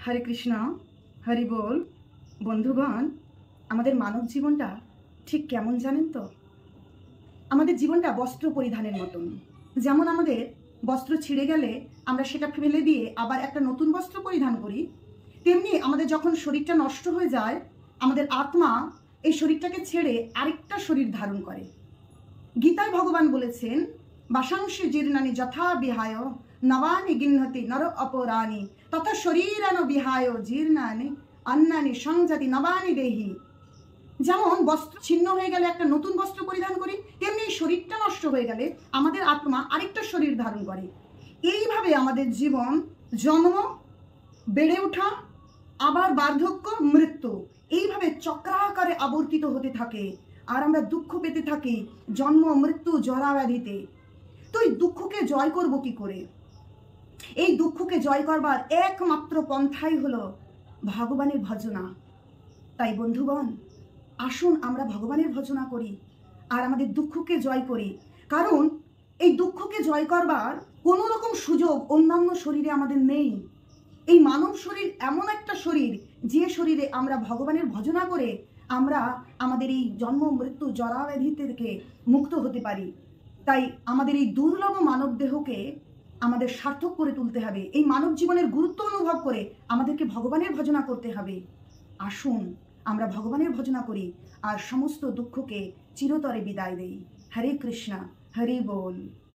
হরে কৃষ্ণ, হরি বল। বন্ধুগণ, আমাদের মানব জীবনটা ঠিক কেমন জানেন তো? আমাদের জীবনটা বস্ত্র পরিধানের মতন। যেমন আমাদের বস্ত্র ছিঁড়ে গেলে আমরা সেটা ফেলে দিয়ে আবার একটা নতুন বস্ত্র পরিধান করি, তেমনি আমাদের যখন শরীরটা নষ্ট হয়ে যায়, আমাদের আত্মা এই শরীরটাকে ছেড়ে আরেকটা শরীর ধারণ করে। গীতায় ভগবান বলেছেন, বাসাংশী জীর্ণানি যথা বিহায় নবানি গিহ্নতি নর অপরাণি তথা শরীরান বিহায় জীর্ণানি অন্যানি সংজাতি নবানি দেহি। যেমন বস্ত্র ছিন্ন হয়ে গেলে একটা নতুন বস্ত্র পরিধান করি, তেমনি শরীরটা নষ্ট হয়ে গেলে আমাদের আত্মা আরেকটা শরীর ধারণ করে। এইভাবে আমাদের জীবন জন্ম, বেড়ে ওঠা, আবার বার্ধক্য, মৃত্যু, এইভাবে চক্রাকারে আবর্তিত হতে থাকে। আর আমরা দুঃখ পেতে থাকি জন্ম, মৃত্যু, জরা ব্যাধিতে। তো এই দুঃখকে জয় করব কি করে? এই দুঃখকে জয় করবার একমাত্র পন্থাই হলো ভগবানের ভজনা। তাই বন্ধুগণ, আসুন আমরা ভগবানের ভজনা করি আর আমাদের দুঃখকে জয় করি। কারণ এই দুঃখকে জয় করবার কোনো রকম সুযোগ অন্যান্য শরীরে আমাদের নেই। এই মানব শরীর এমন একটা শরীর, যে শরীরে আমরা ভগবানের ভজনা করে আমরা আমাদের এই জন্ম, মৃত্যু, জরা ব্যাধি থেকে মুক্ত হতে পারি। তাই আমাদের এই দুর্লভ মানব দেহকে আমাদের সার্থক করে তুলতে হবে। এই মানব জীবনের গুরুত্ব অনুভব করে আমাদেরকে ভগবানের ভজনা করতে হবে। আসুন আমরা ভগবানের ভজনা করি আর সমস্ত দুঃখকে চিরতরে বিদায় দেই। হরে কৃষ্ণ, হরি বল।